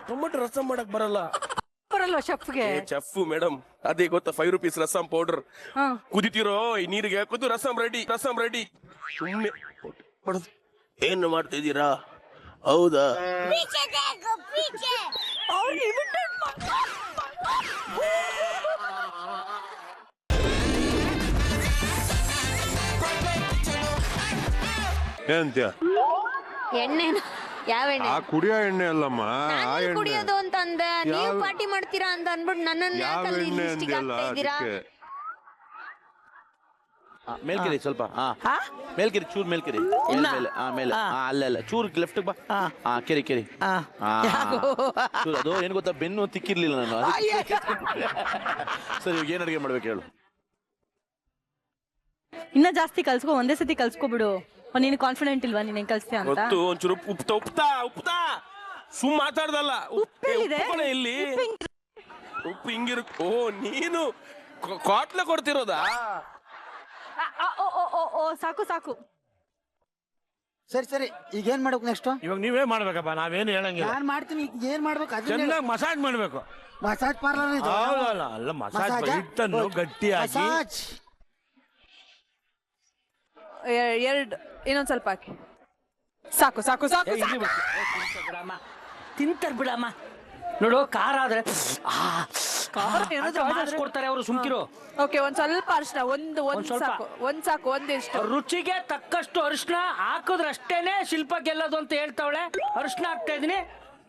Tomato rasam ಮಾಡಕ್ ಬರಲ್ಲ. ಬರಲ್ವಾ ಶೆಫ್ಗೆ? ಚೆಫ್ ಮೇಡಮ್, ಅದೇ ಗೊತ್ತಾ 5 ರೂಪೀಸ್ ರಸಂ ಪೌಡರ್. ಕುದಿತಿರೋ ಈ ನೀರಿಗೆ ಹಾಕೋದು ರಸಂ ರೆಡಿ. ಸುಮ್ಮನೆ ಏನು ಮಾಡ್ತಿದ್ದೀರಾ? ಹೌದಾ? ಏನಂತ್ಯ? ಎಣ್ಣೆ ಯಾವ ಎಣ್ಣೆ? ಆ ಕುಡಿಯೋ ಎಣ್ಣೆ ಅಲ್ಲಮ್ಮ, ಆ ಎಣ್ಣೆ. ಕುಡಿಯೋದು ಅಂತ ಅಂದೆ, ನೀವು ಪಾರ್ಟಿ ಮಾಡ್ತೀರಾ ಅಂತ ಅನ್ಬಿಟ್ಟು ನನ್ನನ್ನ ಯಾವ ಎಣ್ಣೆ ಅಂದ್ಯಲ್ಲ ಅದಕ್ಕೆ. ಮೇಲ್ಕಿರಿ ಸ್ವಲ್ಪ, ಮೇಲ್ಕಿರಿ ಚೂರ್ ಮೇಲ್ಕಿರಿ, ಮೇಲೆ ಅಲ್ಲ ಚೂರ್ ಲೆಫ್ಟ್ ಬಾ. ಕೆರಿ ಚೂರ್. ಅದು ಏನ್ ಗೊತ್ತಾ, ಬೆನ್ನು ತಿಕ್ಕಿರ್ಲಿಲ್ಲ ನಾನು. ಸರಿ, ಇವಾಗ ಏನ್ ಅಡಿಗೆ ಮಾಡ್ಬೇಕು ಹೇಳು? ಇನ್ನ ಜಾಸ್ತಿ ಕಲ್ಸ್ಕೊ, ಒಂದೇ ಸತಿ ಕಲ್ಸ್ಕೊಬಿಡು. ನೀನು ಕಾನ್ಫಿಡೆಂಟ್ ಇಲ್ವಾ ನೀನ್ ಹೆಂಗ್ ಕಲ್ಸ್ತೀಯ ಅಂತ? ಒಂಚೂರು ಉಪ್ತಾ ಸುಮ್ ಮಾತಾಡ್ದಲ್ಲ. ಇಲ್ಲಿ ಉಪ್ಪು ಹಿಂಗಿರು. ಓ, ನೀನು ಕಾಟ್ಲೆ ಕೊಡ್ತಿರೋದಾ? ಸಾಕು. ಸರಿ, ಈಗ ಏನ್ ಮಾಡ್ಬೇಕು ನೆಕ್ಸ್ಟ್? ಇವಾಗ ನೀವೇ ಮಾಡ್ಬೇಕಪ್ಪ, ನಾವೇನು ಹೇಳಂಗಿಲ್ಲ. ನಾನ್ ಮಾಡ್ತೀನಿ. ಏನ್ ಮಾಡ್ಬೇಕು? ಚೆನ್ನಾಗಿ ಮಸಾಜ್ ಮಾಡ್ಬೇಕು. ಮಸಾಜ್ ಪಾರ್ಲರ್ ಇದು? ಅಲ್ಲ, ಮಸಾಜ್ ಹಿಟ್ಟನ್ನು ಗಟ್ಟಿಯಾಗಿ. ಎರಡು ಇನ್ನೊಂದ್ ಸ್ವಲ್ಪ ಹಾಕಿ. ಸಾಕು. ತಿಂತಾರ್ ಬಿಡಮ್ಮ. ನೋಡು, ಖಾರ ಆದ್ರೆ ಕೊಡ್ತಾರೆ ಅವರು, ಸುಮ್ಕಿರು. ಓಕೆ, ಒಂದ್ ಸ್ವಲ್ಪ ಅರಿಶಿನ, ಒಂದ್ ಸಾಕು. ಒಂದಿಷ್ಟು ರುಚಿಗೆ ತಕ್ಕಷ್ಟು ಅರಿಶಿನ ಹಾಕಿದ್ರಷ್ಟೇನೆ ಶಿಲ್ಪ ಗೆಲ್ಲೋದು ಅಂತ ಹೇಳ್ತಾವಳೆ. ಅರಿಶಿನ ಹಾಕ್ತಾ ಇದೀನಿ,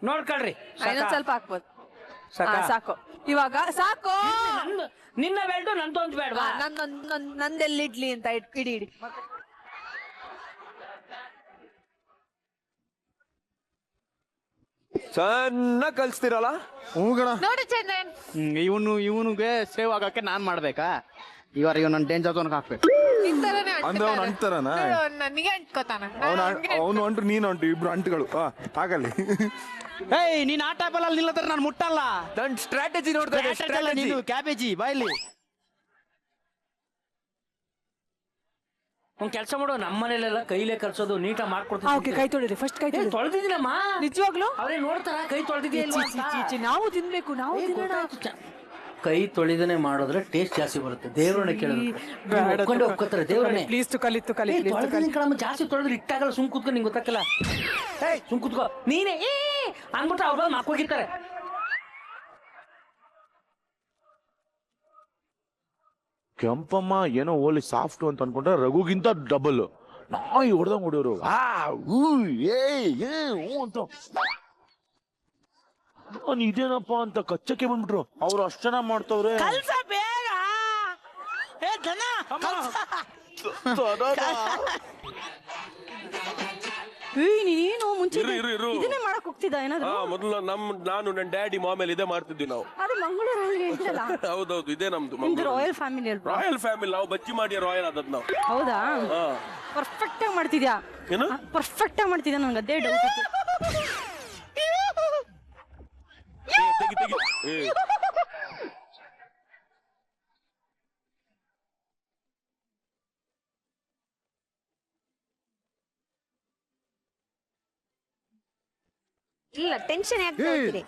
ನೋಡ್ಕೊಳ್ರಿ. ಇನ್ನೊಂದ್ ಸ್ವಲ್ಪ ಹಾಕ್ಬೋದು. ಸಾಕು. ಇವಾಗ ಸಾಕು. ನಿನ್ನ ಬೇಡ, ನಂದೊಂದು ಬೇಡವಾ? ನಂದೆಲ್ಲಿಡ್ಲಿ ಅಂತ ಇಡಿ. ಚೆನ್ನಾಗಿ ಕಲ್ಸ್ತಿರಲ್ಲ. ನೋಡು ಚಂದನ್, ಇವನಿಗೆ ಸೇವ್ ಆಗಕ್ಕೆ ನಾನ್ ಮಾಡ್ಬೇಕಾ? ಇವನ್ ಡೇಂಜರ್ ಝೋನ್ ಹಾಕ್ಬೇಕು. ಅಂದ್ರೆ ಅವ್ನು ಅಂತಾರನ, ನನಗೆ ಅಂಟ್ಕೋತಾನ. ಅವನು ಅಂಟು ನೀನು ಅಂಟು, ಇಬ್ರು ಅಂಟುಗಳು ಆಗಲಿ. ನೀನ್ ಆ ಟೈಪ್ ಅಲ್ಲಿ ನಿಲ್ಲದ್ರೆ ನಾನು ಮುಟ್ಟಲ್ಲ. ನನ್ ಸ್ಟ್ರಾಟಜಿ ನೋಡ್ತಾರೆ. ನೀನು ಕ್ಯಾಬೇಜಿ ಬಾಯ್ಲಿ. ಒಂದ್ ಕೆಲಸ ಮಾಡೋ, ನಮ್ಮನೇಲೆಲ್ಲ ಕೈಲೇ ಕಲ್ಸೋದು, ನೀಟಾಗಿ ಮಾಡ್ಕೊಡ್ತೀವಿ. ಕೈ ತೊಳಿರಿ, ಫಸ್ಟ್ ಕೈ ತೊಳಿ. ತೊಳೆದಿದ್ದೀನಮ್ಮ, ನಿಜವಾಗ್ಲು ಅವ್ರೇ ನೋಡ್ತಾರ ಕೈ ತೊಳೆದಿದ್ದೀಯ. ನಾವು ತಿನ್ಬೇಕು, ನಾವು ಕೈ ತೊಳೆದನೆ ಮಾಡಿದ್ರೆ ಟೇಸ್ಟ್ ಜಾಸ್ತಿ ಬರುತ್ತೆ. ದೇವ್ರನ್ನ ಕೇಳೋದು ಒಪ್ಕೋತಾರೆ. ದೇವ್ರನ್ನೇ ಪ್ಲೀಸ್ ಜಾಸ್ತಿ ತೊಳೆದ್ರೆ ಇಟ್ಟಾಗಲ್ಲ. ಸುಮ್ ಕೂತ್ಕೊ, ನಿಂಗೆ ಗೊತ್ತಾಗಲ್ಲ. ಸುಮ್ ಕೂತ್ಕೋ ನೀನೇ ಅನ್ಬಿಟ್ಟು ಅವ್ರ ಮಕ್ಕೋಗಿರ್ತಾರೆ. ಕೆಂಪಮ್ಮ ಏನೋ ಓಲಿ ಸಾಫ್ಟ್ ಅಂತ ಅನ್ಕೊಂಡ್ರೆ ರಘುಗಿಂತ ಡಬಲ್ ನಾಯಿ ಹೊಡೆದಂಗ್ ಹೊಡಿಯೋರು. ಅಂತ ನಾನು ಇದೇನಪ್ಪ ಅಂತ ಕಚ್ಚಕ್ಕೆ ಬಂದ್ಬಿಟ್ರು. ಅವ್ರು ಅಷ್ಟು ಚೆನ್ನಾಗಿ ಮಾಡ್ತವ್ರೆ. ನೀನು ಮುಂಚೆ ಇದನ್ನೇ ಮಾಡಕ್ ಹೋಗ್ತಿದ್ದ ಏನಾದ್ರು? ಮೊದಲು ನಾನು ನನ್ನ ಡ್ಯಾಡಿ ಮಾಮೇಲೆ ಇದೇ ಮಾಡ್ತಿದ್ವಿ ನಾವು. ಅದು ಮಂಗಳೂರಲ್ಲಿ. ಹೌದೌದು, ಇದೇ ನಮ್ದು ರಾಯಲ್ ಫ್ಯಾಮಿಲಿ. ರಾಯಲ್ ಫ್ಯಾಮಿಲಿ, ನಾವು ಬಜ್ಜಿ ಮಾಡಿ ರಾಯಲ್ ಆದದ್ ನಾವು. ಹೌದಾ? ಪರ್ಫೆಕ್ಟ್ ಆಗಿ ಮಾಡ್ತಿದ್ಯಾ? ಏನು ಪರ್ಫೆಕ್ಟ್ ಆಗಿ ಮಾಡ್ತಿದ್ಯಾ? ನಂಗೆ ಅದೇ ಡೌಟ್ ಇತ್ತು. ತೆಗಿ. ಇಲ್ಲ, ಟೆನ್ಷನ್ ಯಾಕೆ ತಗೊಳ್ತೀರಿ?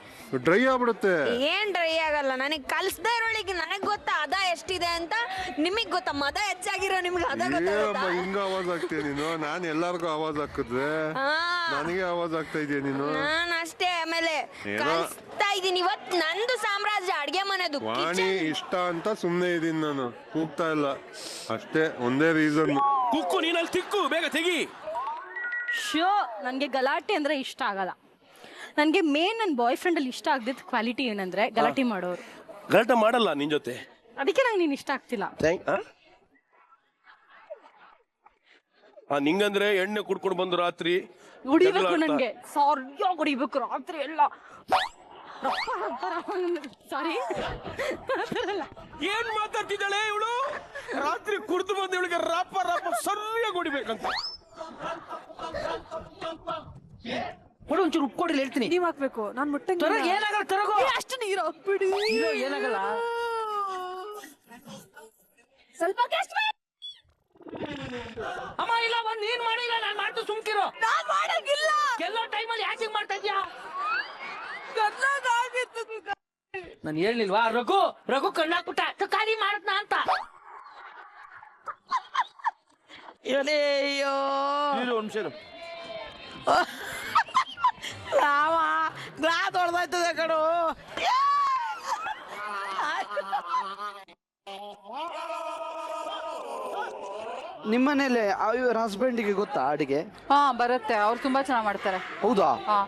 ಡ್ರೈ ಆಗ್ಬಿಡುತ್ತೆ. ಏನ್ ಡ್ರೈ ಆಗಲ್ಲ. ನನಗೆ ಕಲ್ಸ್ದೇ ಇರೋಳಿಗೆ ನನಗ್ ಗೊತ್ತಾ ಅದ ಎಷ್ಟಿದೆ ಅಂತ. ನಿಮಗ್ ಗೊತ್ತಾ ಮದ ಹೆಚ್ಚಾಗಿರೋ ನಿಮ್ಗೆ ಅದ ಗೊತ್ತಾಗುತ್ತಾ? ಹಿಂಗ ಆವಾಜ್ ಆಗ್ತೀಯ ನೀನು? ನಾನ್ ಎಲ್ಲಾರ್ಗು ಆವಾಜ್ ಹಾಕಿದ್ರೆ ನನಗೆ ಆವಾಜ್ ಆಗ್ತಾ ಇದೀಯ ನೀನು. ನಾನ್ ಅಷ್ಟೇ. ಆಮೇಲೆ ಕಲ್ಸ್ತಾ ಇದೀನಿ. ಇವತ್ ನಂದು ಸಾಮ್ರಾಜ್ಯ ಅಡ್ಗೆ ಮನೆದು. ವಾಣಿ ಇಷ್ಟ ಅಂತ ಸುಮ್ನೆ ಇದೀನಿ ನಾನು, ಕೂಗ್ತಾ ಇಲ್ಲ ಅಷ್ಟೇ. ಒಂದೇ ರೀಸನ್. ಕುಕ್ಕು, ನೀನಲ್ಲಿ ತಿಕ್ಕು, ಬೇಗ ತೆಗಿ. ನನ್ಗೆ ಗಲಾಟೆ ಅಂದ್ರೆ ಇಷ್ಟ ಆಗಲ್ಲ. ನನ್ಗೆ ಮೇನ್ ನನ್ನ ಬಾಯ್ ಫ್ರೆಂಡ್ ಅಲ್ಲಿ ಇಷ್ಟ ಆಗದಿದ್ದ ಕ್ವಾಲಿಟಿ ಏನಂದ್ರೆ ಗಲಾಟೆ ಮಾಡೋರು. ಗಲಾಟೆ ಮಾಡಲ್ಲ ನಿನ್ ಜೊತೆ, ಅದಕ್ಕೆ ನಂಗೆ ನೀನ್ ಇಷ್ಟ ಆಗ್ತಿಲ್ಲ. ನಿಂಗಂದ್ರೆ ಎಣ್ಣೆ ಕುಡ್ಕೊಂಡು ಬಂದು ರಾತ್ರಿ ಕುಡಿಬೇಕು. ನನ್ಗೆ ಸಾರ್ಯ ಕುಡಿಬೇಕು ರಾತ್ರಿ ಎಲ್ಲ. ಸಾರಿ, ಏನ್ ಮಾತಾಡ್ತಿದ್ದಾಳೆ ಇವಳು? ರಾತ್ರಿ ಕುಡ್ದು ಬಂದು ಇವಳಿಗೆ ರಪ್ಪ ಸರಿಯಾಗಿ ಕುಡಿಬೇಕಂತ. ಕೊಡು, ಒಂಚೂರು ಉಪ್ಪು ಕೊಡಿ, ಹೇಳ್ತೀನಿ. ನೀವ್ ಹಾಕ್ಬೇಕು, ನಾನ್ ಮುಟ್ಟಂಗೆ ಏನಾಗಲ್ಲ. ತರಗೋ, ಅಷ್ಟು ನೀರು ಹಾಕ್ಬಿಡಿ. ಏನಾಗಲ್ಲ. ಸ್ವಲ್ಪ ಅಮ್ಮ ಇಲ್ಲ, ಬಂದ್ ನೀನ್ ಮಾಡಿಲ್ಲ, ನಾನ್ ಮಾಡ್ತು ಸುಮ್ಕಿರೋ. ನಾನ್ ಮಾಡಂಗಿಲ್ಲ. ಎಲ್ಲೋ ಟೈಮಲ್ಲಿ ಯಾಕೆ ಮಾಡ್ತಾ ಇದ್ಯಾ? ನಾನು ಹೇಳಿಲ್ವಾ ರಘು ರಘು ಕಣ್ಣಾಕ್ಬಿಟ್ಟ ಖಾಲಿ ಮಾಡ್ತನ ಅಂತ. ಅಯ್ಯೋ ಒಂದು ನಿಮಿಷ ರಾಮ ಗ್ಲಾಸ್ ಹೊಡೆದಾಯ್ತದೆ ಕಣೋ. ನಿಮ್ಮನೇಲಿ ಇವ್ರ ಹಸ್ಬೆಂಡಿಗೆ ಗೊತ್ತಾ ಅಡಿಗೆ? ಹಾ ಬರುತ್ತೆ, ಅವ್ರು ತುಂಬಾ ಚೆನ್ನಾಗಿ ಮಾಡ್ತಾರೆ. ಹೌದಾ? ಹಾ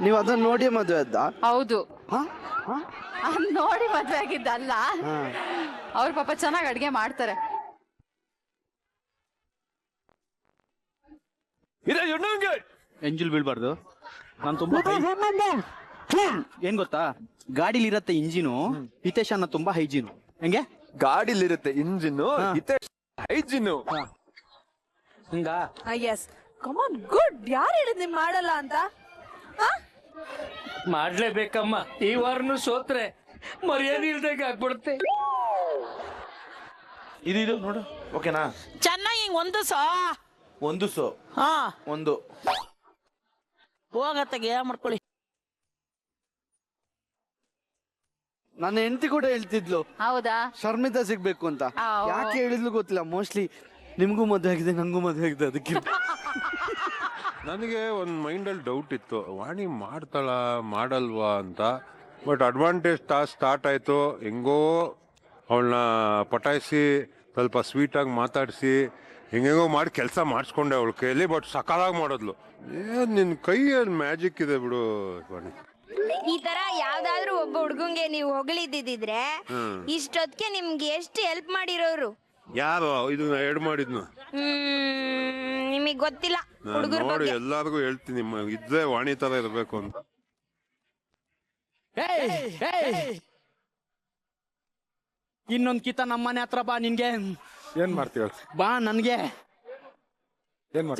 ನೀವು ಅದನ್ನ ನೋಡಿ ಮದುವೆ ಆದ್ದ? ಹೌದು. ಹಾ? ಹಾ? ಅದ್ ನೋಡಿ ಮದ್ವೆ ಆಗಿದ್ದಲ್ಲ, ಹಾ. ಅವ್ರ ಪಾಪ ಚೆನ್ನಾಗಿ ಅಡ್ಗೆ ಮಾಡ್ತಾರೆ. ಎಂಜಿಲ್ ಬೀಳ್ಬಾರ್ದು. ನಾನು ತುಂಬಾ ಏನ್ ಗೊತ್ತಾ, ಗಾಡಿಲಿ ಇರತ್ತೆ ಇಂಜಿನು, ಹಿತೇಶ್ ಅನ್ನ ತುಂಬಾ ಹೈಜೀನು. ಹೆಂಗೆ? ಗಾಡಿಲಿರುತ್ತೆ ಇಂಜಿನ್, ಹೈಜಿನ್. ಹಿಂಗ ಎಸ್ ಕಮಾನ್ ಗುಡ್. ಯಾರು ಹೇಳಿದ್ ನಿಮ್ ಮಾಡಲ್ಲ ಅಂತ? ಮಾಡ್ಲೇಬೇಕಮ್ಮ. ಈ ವಾರನು ಸೋತ್ರೆ ಮರ್ಯಾದೆ ಇಲ್ದಾಗ ಆಗ್ಬಿಡುತ್ತೆ. ಇದು ನೋಡು, ಓಕೆನಾ? ಚೆನ್ನಾಗಿ ಹಿಂಗ್ ಒಂದು ಸೋ ಹಾ ಒಂದು ಹೋಗತ್ತಗೆ ಮಾಡ್ಕೊಳ್ಳಿ. ನನ್ನ ಹೆಂಡತಿ ಕೂಡ ಹೇಳ್ತಿದ್ಲು ಹೌದಾ? ಶರ್ಮಿತಾ ಸಿಗ್ಬೇಕು ಅಂತ. ಯಾಕೆ ಹೇಳಿದ್ಲು ಗೊತ್ತಿಲ್ಲ. ಮೋಸ್ಟ್ಲಿ ನಿಮ್ಗೂ ಮದುವೆ ಆಗಿದೆ, ನಂಗೂ ಮದುವೆ ಆಗಿದೆ, ಅದಕ್ಕೆ. ನನಗೆ ಒಂದು ಮೈಂಡಲ್ಲಿ ಡೌಟ್ ಇತ್ತು, ವಾಣಿ ಮಾಡ್ತಾಳ ಮಾಡಲ್ವಾ ಅಂತ. ಬಟ್ ಅಡ್ವಾಂಟೇಜ್ ಟಾಸ್ಕ್ ಸ್ಟಾರ್ಟ್ ಆಯಿತು. ಹೆಂಗೋ ಅವಳನ್ನ ಪಟಾಯಿಸಿ ಸ್ವಲ್ಪ ಸ್ವೀಟಾಗಿ ಮಾತಾಡಿಸಿ ಹೆಂಗೆಂಗೋ ಮಾಡಿ ಕೆಲಸ ಮಾಡಿಸ್ಕೊಂಡೆ ಅವಳ ಕೈಯಲ್ಲಿ. ಬಟ್ ಸಕಾಲಾಗಿ ಮಾಡೋದ್ಲು. ಏನ್ ನಿನ್ನ ಕೈಯಲ್ಲಿ ಮ್ಯಾಜಿಕ್ ಇದೆ ಬಿಡು ವಾಣಿ. ಈ ತರ ಯಾವ್ದಾದ್ರು ಒಬ್ಬ ಹುಡ್ಗಂಗೆ ನೀವು ಹೊಗಳಿದ್ದಿದ್ರೆ ಇಷ್ಟೊತ್ತಿಗೆ ನಿಮ್ಗೆ ಎಷ್ಟು ಹೆಲ್ಪ್ ಮಾಡಿರೋರು? ಯಾರು ಇದನ್ನ ಎಡ್ ಮಾಡಿದ್ನು? ನಿಮಗ್ ಗೊತ್ತಿಲ್ಲ ಹುಡುಗರ ನೋಡಿ, ಬಗ್ಗೆ. ಎಲ್ಲಾರ್ಗು ಹೇಳ್ತೀನಿ ಇದ್ರೆ ವಾಣಿ ತರ ಇರ್ಬೇಕು ಅಂತ. ಇನ್ನೊಂದ್ ಕಿತ ನಮ್ಮನೆ ಹತ್ರ ಬಾ. ನಿನ್ಗೆ ಏನ್ ಮಾಡ್ತೀವ? ಬಾ, ನನ್ಗೆ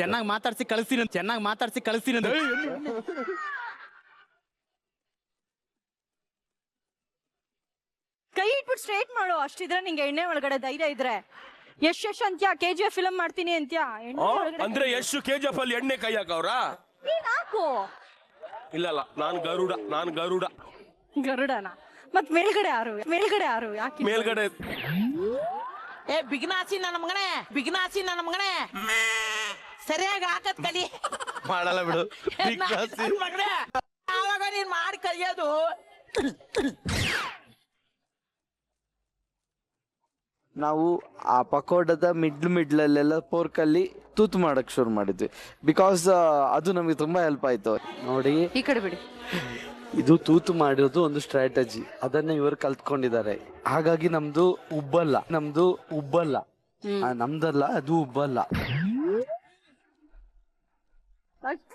ಚೆನ್ನಾಗಿ ಮಾತಾಡ್ಸಿ ಕಳಿಸ್ತೀನಿ, ಚೆನ್ನಾಗಿ ಮಾತಾಡ್ಸಿ ಕಳಿಸ್ತೀನಿ. ಕೈ ಇಟ್ಬಿಟ್ಟು ಸ್ಟ್ರೇಟ್ ಮಾಡು, ಅಷ್ಟಿದ್ರೆ ನಿಂಗೆ ಎಣ್ಣೆ ಒಳಗಡೆ ಧೈರ್ಯ ಇದ್ರೆ. ಯಶ್ ಅಂತ್ಯ KGF ಫಿಲಂ ಮಾಡ್ತೀನಿ ಅಂತ್ಯ. ಅಂದ್ರೆ ಎಷ್ಟು KGF ಅಲ್ಲಿ ಎಣ್ಣೆ ಕೈ ಹಾಕವ್ರಾ? ಹಾಕು. ಇಲ್ಲ ನಾನು ಗರುಡ. ಗರುಡನ ಮತ್ ಮೇಲ್ಗಡೆ ಯಾರು ಯಾಕೆ ಮೇಲ್ಗಡೆ ಬಿಗ್ನಾಸಿ ನನ್ನ ಮಗನೇ ಸರಿಯಾಗಿ ಹಾಕತ್ ಕಲಿ. ಮಾಡಲ್ಲ ಬಿಡು. ಮಗನೇ ಯಾವಾಗ ನೀನ್ ಮಾಡಿ ಕಲಿಯೋದು? ನಾವು ಆ ಪಕೋಡದ ಮಿಡ್ಲಲ್ಲೆಲ್ಲ ಪೋರ್ಕಲ್ಲಿ ತೂತು ಮಾಡಕ್ ಶುರು ಮಾಡಿದ್ವಿ. ಬಿಕಾಸ್ ಅದು ನಮಗೆ ತುಂಬಾ ಹೆಲ್ಪ್ ಆಯ್ತು. ನೋಡಿ, ಈ ಕಡೆ ಬಿಡಿ. ಇದು ತೂತು ಮಾಡಿರೋದು ಒಂದು ಸ್ಟ್ರಾಟಜಿ, ಅದನ್ನ ಇವರು ಕಲ್ತ್ಕೊಂಡಿದ್ದಾರೆ. ಹಾಗಾಗಿ ನಮ್ದು ಉಬ್ಬಲ್ಲ. ನಮ್ದಲ್ಲ, ಅದು ಉಬ್ಬಲ್ಲ.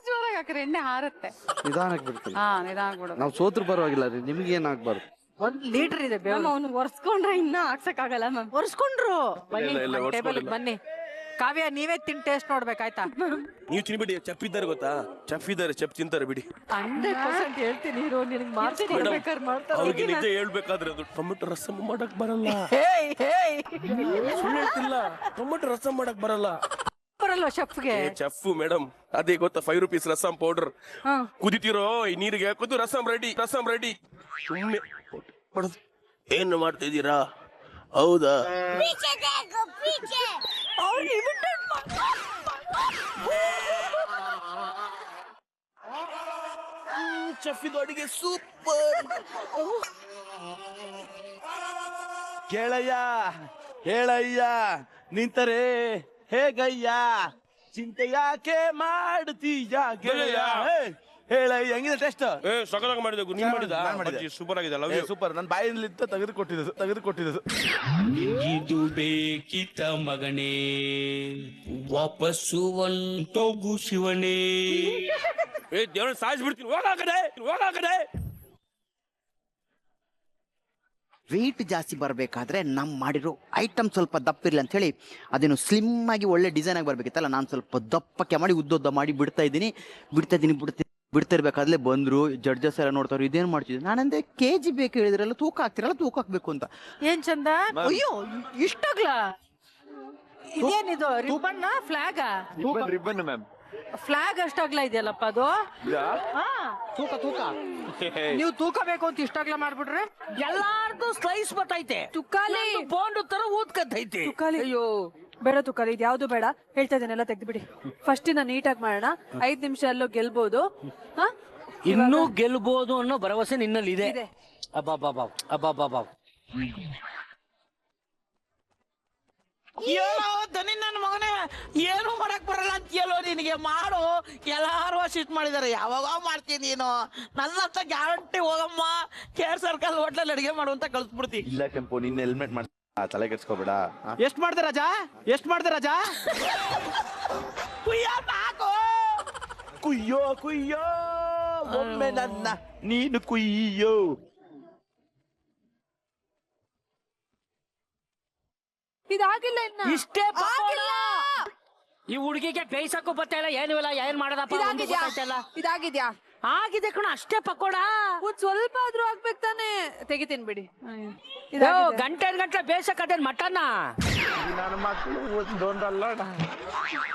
ಜೋರಾಗಿ ಹಾಕ್ರೆ ಎಣ್ಣೆ ಹಾರತ್ತೆ. ನಿಧಾನಕ್ಕೆ ಬಿಡ್ತೀನಿ. ನಿಧಾನ ಬಿಡು. ನಾವು ಸೋತ್ರ ಪರವಾಗಿಲ್ಲ ರೀ, ನಿಮ್ಗೆ ಏನಾಗ್ಬಾರ್ದು. 1 ಲೀಟರ್ ಇದೆ. ಅವ್ನು ಒರ್ಸ್ಕೊಂಡ್ರೆ ಇನ್ನ ಹಾಕ್ಸಕ್ ಆಗಲ್ಲ ಮ್ಯಾಮ್. ಒರ್ಸ್ಕೊಂಡ್ರು ಟೇಬಲ್ ಬನ್ನಿ. ಕಾವ್ಯ ನೀವೇ ತಿನ್ ಟೇಸ್ಟ್ ನೋಡ್ಬೇಕಾಯ್ತಾ? ನೀವು ತಿನ್ಬಿಡಿ. ಚೆಫ್ ಇದ್ದಾರೆ ಗೊತ್ತಾ? ಚೆಫ್ ತಿಂತಾರೆ ಬಿಡಿ. 100% ಹೇಳ್ತೀನಿ ಇರೋ, ನಿನಗೆ ಮಾಡ್ತೀನಿ. ಅವ್ರಿಗೆ ನಿಜ ಹೇಳ್ಬೇಕಾದ್ರೆ ಅದು ಟೊಮೆಟೊ ರಸಂ ಮಾಡಕ್ ಬರಲ್ಲ. ಸುಳ್ಳು ಹೇಳ್ತಿಲ್ಲ, ಟೊಮೆಟೊ ರಸಂ ಮಾಡಕ್ ಬರಲ್ಲ. ಬರಲ್ಲ ಶೆಫ್ಗೆ. ಚೆಫ್ ಮೇಡಮ್, ಅದೇ ಗೊತ್ತಾ 5 ರೂಪೀಸ್ ರಸಂ ಪೌಡರ್. ಕುದಿತಿರೋ ಈ ನೀರಿಗೆ ಹಾಕೋದು ರಸಂ ರೆಡಿ. ಸುಮ್ಮನೆ ಮಾಡೋದು. ಏನು ಮಾಡ್ತಿದ್ದೀರಾ? ಹೌದಾ? ಚೆಫ್ ಇದು ಅಡಿಗೆ ಸೂಪರ್. ಹೇಳಯ್ಯ ನಿಂತರೆ ಹೇಗಯ್ಯ, ಚಿಂತೆ ಯಾಕೆ ಮಾಡ್ತೀಯ ಗೆಳೆಯ? ಹೇಳಯ್ಯ, ಹೆಂಗಿದೆ ಟೆಸ್ಟ್? ಸಕಲಾಗಿ ಮಾಡಿದೆ. ನೀನ್ ಮಾಡಿದ? ಸೂಪರ್ ಆಗಿದೆ. Love you. ಸೂಪರ್. ನನ್ನ ಬಾಯಿನಲ್ಲಿದ್ದ ತೆಗೆದುಕೊಟ್ಟಿದ್ದು. ಇದು ಬೇಕಿತ ಮಗನೇ, ವಾಪಸ್ಸು ಒಂಟೋಗು ಶಿವನೇ. ದೇವ್ರ ಸಾಯಿಸ್ಬಿಡ್ತೀನಿ. ಹೋಗ ಕಡೆ. ವೆಯ್ಟ್ ಜಾಸ್ತಿ ಬರಬೇಕಾದ್ರೆ ನಮ್ಮ ಮಾಡಿರೋ ಐಟಮ್ ಸ್ವಲ್ಪ ದಪ್ಪಿರಲಿ ಅಂತ ಹೇಳಿ ಅದನ್ನು ಸ್ಲಿಮ್ ಆಗಿ ಒಳ್ಳೆ ಡಿಸೈನ್ ಆಗಿ ಬರ್ಬೇಕಿತ್ತಲ್ಲ, ನಾನು ಸ್ವಲ್ಪ ದಪ್ಪಕ್ಕೆ ಮಾಡಿ ಉದ್ದ ಮಾಡಿ ಬಿಡ್ತಾ ಇರ್ಬೇಕಾದ್ಲೇ ಬಂದ್ರು ಜಡ್ಜಸ್ ಎಲ್ಲ ನೋಡ್ತಾರೆ, ಇದೇನ್ ಮಾಡ್ತಿದ್ರು. ನಾನಂದೆ KG ಬೇಕು ಹೇಳಿದ್ರಲ್ಲ, ತೂಕ ಹಾಕ್ಬೇಕು ಅಂತ. ಏನ್ ಚಂದ. ಅಯ್ಯೋ ಇಷ್ಟಾಗ್ಲಾ? ಇದೇನಿದು ರಿಬ್ಬನ್ ಫ್ಲಾಗ? Ribbon ma'am. ಫ್ಲಾಗ್ ಅಷ್ಟಾಗ್ಲ ಇದೆಯಲ್ಲಪ್ಪ ಅದು ಹಾ. ತೂಕ ತೂಕ ನೀವು ತೂಕ ಬೇಕು ಅಂತ ಇಷ್ಟಾಗ್ಲ ಮಾಡ್ಬಿಟ್ರೆ ಎಲ್ಲಾರ್ದು ಸ್ಲೈಸ್ ಬತ್ತೈತೆ ತುಕಾಲಿ ಬೋಂಡು ತರ ಊದ್ಕತ್ತೈತೆ. ತುಕಾಲಿ ಅಯ್ಯೋ ಬೇಡ ತುಕಾಲಿ ಇದು ಯಾವ್ದು ಬೇಡ ಹೇಳ್ತಾ ಇದನ್ನೆಲ್ಲ ತೆಗ್ದ್ಬಿಡಿ. ಫಸ್ಟ್ ಇನ್ನ ನೀಟಾಗಿ ಮಾಡೋಣ. 5 ನಿಮಿಷ ಅಲ್ಲೋ ಗೆಲ್ಬಹುದು. ಹಾ ಇನ್ನೂ ಗೆಲ್ಬಹುದು ಅನ್ನೋ ಭರವಸೆ ನಿನ್ನಲ್ಲಿ ಇದೆ. ಇದೆ. ಅಬ್ಬಾ ನನ್ನ ಮಗನೇ ಏನು ಮಾಡಕ್ ಬರಲ್ಲ ಅಂತ ಹೇಳೋ ನಿನಗೆ ಮಾಡು. ಎಲ್ಲಾರು ಶಿಫ್ಟ್ ಮಾಡಿದಾರೆ, ಯಾವಾಗ ಮಾಡ್ತೀನಿ ನೀನು. ನನ್ನ ಹತ್ರ ಗ್ಯಾರಂಟಿ ಹೋಗಮ್ಮ, ಕೇರ್ ಸರ್ಕಲ್ ಹೋಟ್ಲಲ್ಲಿ ಅಡಿಗೆ ಮಾಡು ಅಂತ ಕಳ್ಸ್ಬಿಡ್ತಿ. ಇಲ್ಲ ಕೆಂಪು, ನಿನ್ನ ಹೆಲ್ಮೆಟ್ ಮಾಡಿ ತಲೆ ಕೆಡ್ಸ್ಕೊಬೇಡ. ಎಷ್ಟ್ ಮಾಡ್ದೆ ರಾಜಾ? ಕುಯ್ಯೋ ಸಾಕು, ಕುಯ್ಯೋ ಒಮ್ಮೆ ನನ್ನ ನೀನು ಕುಯ್ಯೋ. ಇದಾಗಿಲ್ಲ ಇನ್ನ. ಇಷ್ಟೇ ಪಕೋಡ. ಈ ಹುಡುಗಿಗೆ ಬೇಯಿಸಕ್ಕೂ ಬರ್ತಾ ಏನು ಇಲ್ಲ, ಏನ್ ಮಾಡೋದಪ್ಪ ಒಂದು ಗೊತ್ತಾಯ್ತಲ್ಲ. ಇದಾಗಿದ್ಯಾ? ಆಗಿದೆ ಕಣ, ಅಷ್ಟೇ ಪಕೋಡ. ಒಂದ್ ಸ್ವಲ್ಪ ಆದ್ರೂ ಆಗ್ಬೇಕು ತಾನೆ. ತೆಗಿತೀನಿ ಬಿಡಿ. ಗಂಟೆ ಬೇಯಿಸಕ್ಕದೇನ್ ಮಟನ್ನ. ನನ್ನ ಮಕ್ಕಳು ಒಂದೊಂದಲ್ಲ.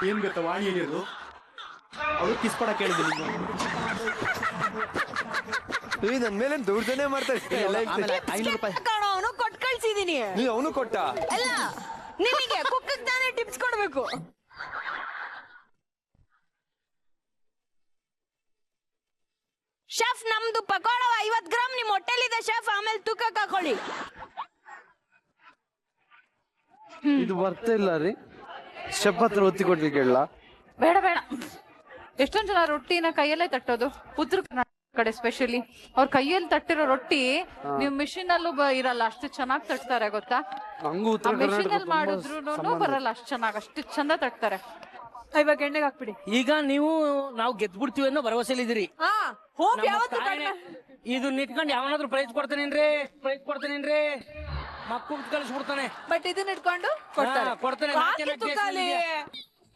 ಏನ್ ಗೊತ್ತಾ ವಾಣಿ ಹೇಳಿದ್ರು, ಅವ್ರು ಕಿಸ್ ಕೊಡ ಕೇಳಿದ್ರು. ನನ್ ಮೇಲೆ ದೌರ್ಜನ್ಯ ಮಾಡ್ತಾ ಆಮೇಲೆ 500 ರೂಪಾಯಿ ಅವನು ಕೊಟ್ಟು ಕಳ್ಸಿದೀನಿ. ಅವನು ಕೊಟ್ಟ ಅಲ್ಲ, ನಿಮಗೆ ಕುಕ್ಕಕ್ ತಾನೇ ಟಿಪ್ಸ್ ಕೊಡ್ಬೇಕು. ಶೆಫ್, ನಮ್ದು ಪಕೋಡ 50 ಗ್ರಾಮ್ ನಿಮ್ ಹೊಟ್ಟೆಲಿದೆ ಶೆಫ್. ಆಮೇಲೆ ತೂಕಕ್ಕೆ ಹಾಕೊಳ್ಳಿ. ಇದು ಬರ್ತಾ ಇಲ್ಲ ರೀ. ಶೆಫ್ ಹತ್ರ ಒತ್ತಿ ಕೊಡ್ಲಿಕ್ಕೆ ಹೇಳ. ಬೇಡ ಎಷ್ಟೊಂದ್ ಜನ ರೊಟ್ಟಿನ ಕೈಯಲ್ಲೇ ತಟ್ಟೋದು. ಉತ್ತರ ಕರ್ನಾಟಕ ಕಡೆ ಸ್ಪೆಷಲಿ ಅವ್ರ ಕೈಯಲ್ಲಿ ತಟ್ಟಿರೋ ರೊಟ್ಟಿ ನೀವು ಮಿಷಿನ್ ಅಲ್ಲೂ ಇರಲ್ಲ, ಅಷ್ಟು ಚೆನ್ನಾಗಿ ತಟ್ತಾರೆ ಗೊತ್ತಾ. ಮಿಷಿನ್ ಅಲ್ಲಿ ಮಾಡಿದ್ರು ಬರಲ್ಲ ಅಷ್ಟು ಚೆನ್ನಾಗಿ, ಅಷ್ಟು ಚಂದ ತಟ್ತಾರೆ. ಇವಾಗ ಎಣ್ಣೆಗೆ ಹಾಕ್ಬಿಡಿ. ಈಗ ನಾವು ಗೆದ್ಬಿಡ್ತೀವಿ ಅನ್ನೋ ಭರವಸೆಲಿದ್ದೀರಿ. ಇದು ನಿಟ್ಕೊಂಡು ಯಾವನಾದ್ರೂ ಪ್ರೈಸ್ ಕೊಡ್ತೇನೇನ್ರಿ ಮಕ್ಕಳು ಕಳಿಸ್ಬಿಡ್ತಾನೆ. ಬಟ್ ಇದನ್ನ ಇಟ್ಕೊಂಡು ಕೊಡ್ತಾನೆ.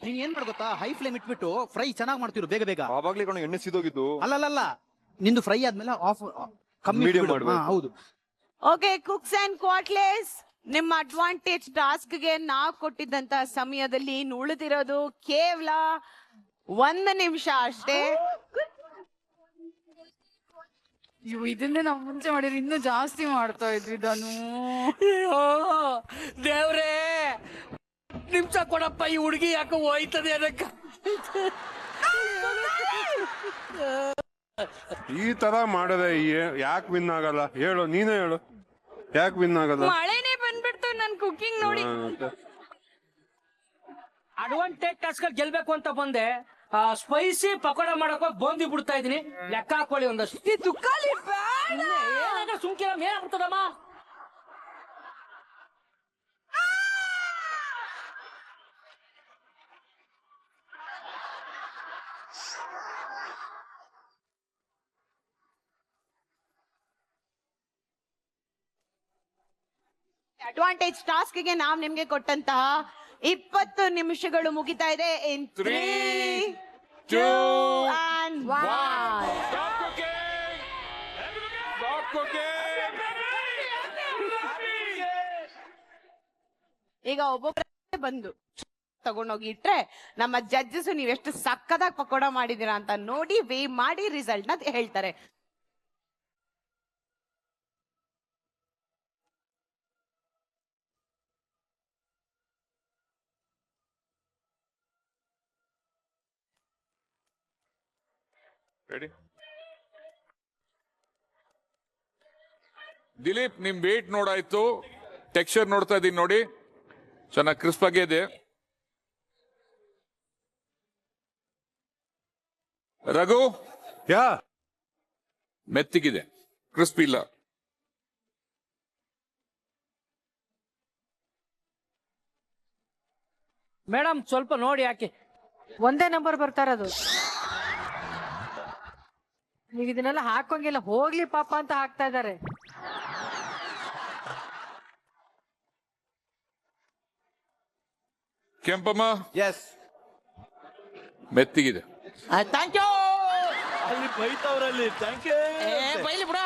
ನೀನ್ ಏನ್ ಮಾಡ್ ಗೊತ್ತಾ, ಹೈ ಫ್ಲೇಮ್ ಇಟ್ಬಿಟ್ಟು ಫ್ರೈ ಚೆನ್ನಾಗಿ ಮಾಡ್ತಿರು ಬೇಗ. ಆವಾಗ್ಲೇ ಕಣ ಎಣ್ಣೆ ಸಿದೋಗಿದ್ದು. ಅಲ್ಲ ನಿಂದು ಫ್ರೈ ಆದ್ಮೇಲೆ ಆಫ್ ಕಮ್ಮಿ ಮೀಡಿಯಂ ಮಾಡ್ಬೇಕು. ಹೌದು. ಓಕೆ ಕುಕ್ಸ್ ಅಂಡ್ ಕ್ವಾಟ್ಲೆಸ್, ನಿಮ್ಮ ಅಡ್ವಾಂಟೇಜ್ ಟಾಸ್ಕ್ಗೆ ನಾವು ಕೊಟ್ಟಿದ್ದಂತ ಸಮಯದಲ್ಲಿ ಉಳಿದಿರೋದು ಕೇವಲ 1 ನಿಮಿಷ ಅಷ್ಟೇ. ಇದನ್ನೇ ನಾವು ಮುಂಚೆ ಮಾಡಿದ್ರೆ ಇನ್ನೂ ಜಾಸ್ತಿ ಮಾಡ್ತಾ ಇದ್ವಿ. ದೇವ್ರೇ ನಿಮಿಷ ಕೊಡಪ್ಪ, ಈ ಹುಡುಗಿ ಯಾಕೆ ಹೋಯ್ತದೆ ಅದಕ್ಕ. ಈ ತರ ಮಾಡದೆ ಯಾಕೆ ವಿನ್ ಆಗಲ್ಲ ಹೇಳು, ನೀನೇ ಹೇಳು, ಯಾಕೆ ವಿನ್ ಆಗಲ್ಲ? ಮಳೆನೇ ಬಂದ್ಬಿಡ್ತು ನನ್ ಕುಕಿಂಗ್ ನೋಡಿ. ಅಡ್ವಾಂಟೇಜ್ ಟಾಸ್ಕ್ ಗೆಲ್ಬೇಕು ಅಂತ ಬಂದೆ. ಸ್ಪೈಸಿ ಪಕೋಡ ಮಾಡಕ್ ಬೋಂದಿ ಬಿಡ್ತಾ ಇದೀನಿ. ಲೆಕ್ಕ ಹಾಕೊಳ್ಳಿ ಒಂದಷ್ಟು. ಸುಮ್ಕಿರ ಮೇಲಾಗ್ಬಿಡ್ತದಮ್ಮ. ಅಡ್ವಾಂಟೇಜ್ ಟಾಸ್ಕ್ಗೆ ನಾವು ನಿಮ್ಗೆ ಕೊಟ್ಟಂತಹ 20 ನಿಮಿಷಗಳು ಮುಗಿತಾ ಇದೆ. ಇನ್ 3, 2 and 1. ಈಗ ಒಬ್ಬೊಬ್ಬರೇ ಬಂದು ತಗೊಂಡೋಗಿ ಇಟ್ರೆ ನಮ್ಮ ಜಡ್ಜಸ್ ನೀವು ಎಷ್ಟು ಸಕ್ಕದಾಗಿ ಪಕೋಡ ಮಾಡಿದೀರಾ ಅಂತ ನೋಡಿ ವೇ ಮಾಡಿ ರಿಸಲ್ಟ್ ನ ಹೇಳ್ತಾರೆ. ರೆಡಿ? ದಿಲೀಪ್, ನಿಮ್ ವೇಟ್ ನೋಡಾಯ್ತು, ಟೆಕ್ಸ್ಚರ್ ನೋಡ್ತಾ ಇದೀನಿ ನೋಡಿ, ಚೆನ್ನಾಗಿ ಕ್ರಿಸ್ಪ್ ಆಗಿದೆ. ರಘು, ಮೆತ್ತಿಗಿದೆ, ಕ್ರಿಸ್ಪ್ ಇಲ್ಲ. ಮೇಡಮ್ ಸ್ವಲ್ಪ ನೋಡಿ ಯಾಕೆ ಒಂದೇ ನಂಬರ್ ಬರ್ತಾ ಇರೋದು. ಈಗ ಇದನ್ನೆಲ್ಲ ಹಾಕೋಂಗಿಲ್ಲ, ಹೋಗ್ಲಿ ಪಾಪ ಅಂತ ಹಾಕ್ತಾ ಇದಾರೆ. ಕೆಂಪಮ್ಮ, ಎಸ್, ಮೆತ್ತಿಗಿದೆ. Thank you. ಅಲ್ಲಿ ಬೈತವ್ರಲ್ಲಿ ಥ್ಯಾಂಕ್ ಯು. ಬೈಲಿ ಬಿಡ.